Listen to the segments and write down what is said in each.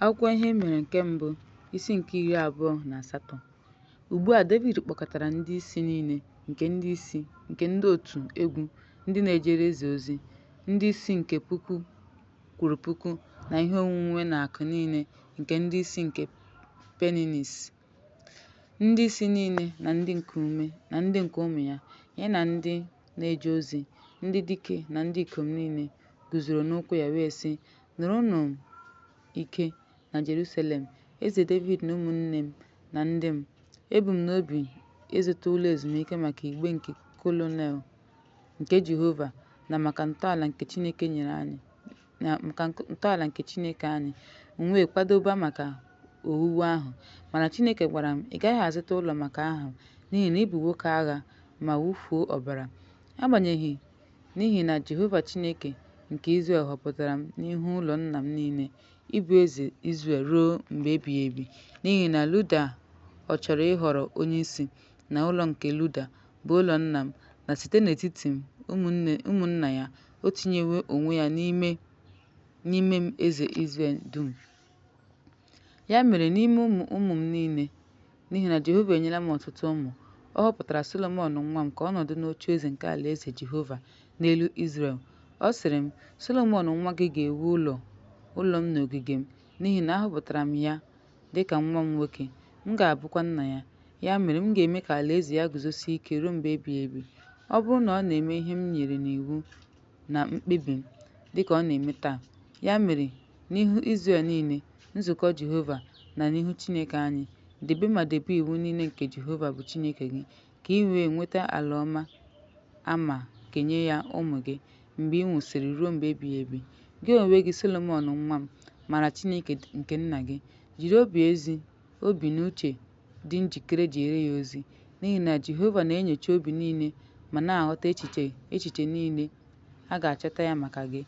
Akwụkwọ ihe mere nke mbụ isi nke 28. Ugbu a Devid kpọkọtara ndị isi niile nke ndị otu egwu ndị na-ejere eze ozi, ndị isi nke puku kwụrụ puku na ihe onwunwe na akụ niile nke ndị isi nke Peninnis, ndị isi niile na ndị nke ụmụ ya na ndị na-eje ozi, ndị dike na ndị ikom niile guzoro n'ụkwụ ya wee sị, “Nụrụnụ ike na Jerusalem, eze Devid na ụmụnne m na ndị m. Ebu m n'obi ịzụta ụlọ ezumike maka igbe nke kolonel nke Jehova na maka ntọala nke Chineke anyị, m wee kwadoba maka owuwu ahụ. Mana Chineke gwara m, ị gaghị azụta ụlọ maka aha m, n'ihi na ị bụ nwoke agha ma wufuo ọbara. Agbanyeghị, n'ihi na Jehova Chineke nke Izrel họpụtara m n'ihu ụlọ nna m niile ịbụ eze Izrel ruo mgbe ebighị ebi. N'ihi na Luda ọ chọrọ ịhọrọ onyeisi na ụlọ nke Luda bụ ụlọ nna m, na site n'etiti ụmụnna ya o tinyewo onwe ya n'ime m eze Izrel dum. Ya mere n'ime ụmụ m niile, n'ihi na Jehova enyela m ọtụtụ ụmụ, ọ họpụtara Solomọn nwa m ka ọ nọdụ n'ocheeze nke alaeze Jehova n'elu Izrel. Ọ sịrị m, Solomọn nwa gị ga-ewu ụlọ m n'ogige m, n'ihi na ahọpụtara m ya dịka nwa m nwoke, m ga-abụkwa nna ya. Ya mere m ga-eme ka alaeze ya guzosie ike ruo mgbe ebighị ebi. Ọ bụrụ na ọ na-eme ihe m nyere n'iwu na mkpebi m dịka ọ na-eme taa. Ya mere, n'ihu Izrel niile, nzukọ Jehova, na n'ihu Chineke anyị, debe iwu niile nke Jehova bụ Chineke gị, ka ị wee nweta ala ọma ama kenye ya ụmụ gị mgbe ị nwụsịrị ruo mgbe ebighị ebi. Gị onwe gị Solomọn nwa m, mara Chineke nke nna gị, jiri obi na uche dị njikere jere ya ozi, n'ihi na Jehova na-enyocha obi niile ma na-aghọta echiche niile a ga-achọta ya maka gị.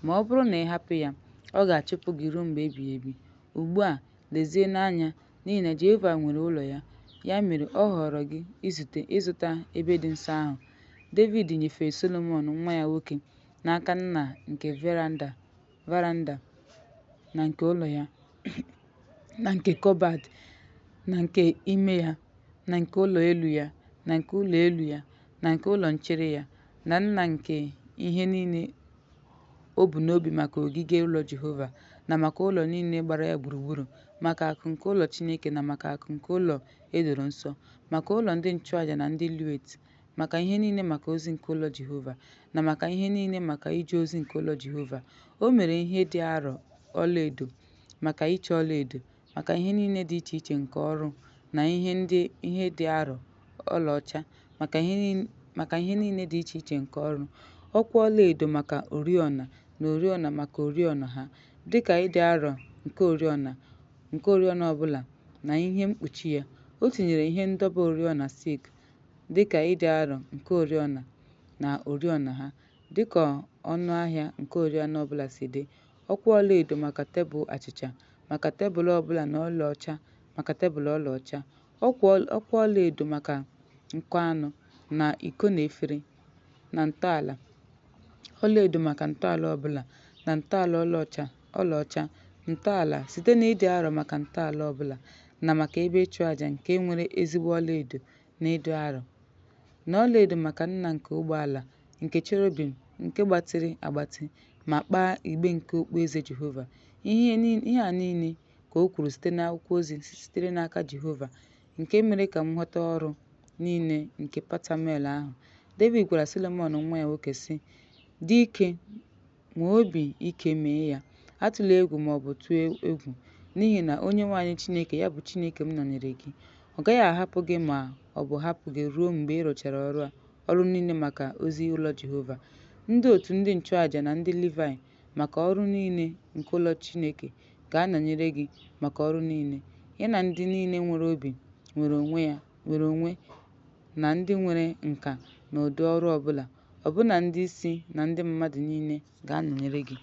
Ma ọ bụrụ na ị hapụ ya, ọ ga-achụpụ gị ruo mgbe ebighị ebi. Ugbu a lezie n'anya, n'ihi na Jehova nwere ụlọ ya. Ya mere ọ họrọ gị ịzụta ebe dị nsọ ahụ. Devid nyefere Solomọn nwa ya nwoke n'aka nna nke varanda na nke ụlọ ya, na nke kọbad, na nke ime ya, na nke ụlọ elu ya, na nke ụlọ elu ya, na nke ụlọ nchere ya, na nna nke ihe niile o bu n'obi maka ogige ụlọ Jehova, na maka ụlọ niile gbara ya gburugburu, maka akụ nke ụlọ Chineke, na maka akụ nke ụlọ edoro nsọ, maka ụlọ ndị nchụaja na ndị Levit, maka ihe niile maka ozi nke ụlọ Jehova, na maka ihe niile maka ije ozi nke ụlọ Jehova. O mere ihe dị arọ ọlaedo maka ịchọ ọlaedo, maka ihe niile dị iche iche nke ọrụ, na ihe dị arọ ọlaọcha maka ihe niile dị iche iche nke ọrụ, ọkwa ọlaedo maka oriọna na oriọna maka oriọna ha, dịka ịdị arọ nke oriọna ọbụla na ihe mkpuchi ya. O tinyere ihe ndọba oriọna silk dịka ịdị arọ nke oriọna na oriọna ha, dịka ọnụ ahịa nke oriọna ọbụla si dị, ọkwa ọlaedo maka tebụl achịcha, maka tebụl ọbụla na ọlaọcha maka tebụl ọlaọcha, ọkwa ọlaedo maka nkọ anụ na iko na efere, na ntọala ọlaedo maka ntọala ọbụla, na ntọala ọlaọcha, ntọala site n'ịdị arọ maka ntọala ọbụla, na maka ebe ịchụ àjà nke nwere ezigbo ọlaedo na ịdị arọ, na ọlaedo maka nna nke ụgbọala nke cherubim nke gbatịrị agbatị, ma kpaa igbe nke okpueze Jehova. Ihe a niile ka o kwuru site n'akwụkwọ ozi sitere n'aka Jehova, nke mere ka m ghọta ọrụ niile nke Patamelị ahụ. Devid gwara Solomọn nwa ya nwoke sị, dị ike, nwee obi ike, mee ya, atụla egwu ma ọ bụ tụọ egwu, n'ihi na Onyenwe anyị Chineke, ya bụ Chineke m, nọnyere gị. Ọ gaghị ahapụ gị ma ọ bụ hapụ gị ruo mgbe ị rụchara ọrụ niile maka ozi ụlọ Jehova. Ndị otu ndị nchụaja na ndị Livayị maka ọrụ niile nke ụlọ Chineke ga-anọnyere gị maka ọrụ niile, ya na ndị niile nwere obi nwere onwe na ndị nwere nka na ụdị ọrụ ọbụla, ọbụna ndị isi na ndị mmadụ niile ga-anọnyere gị.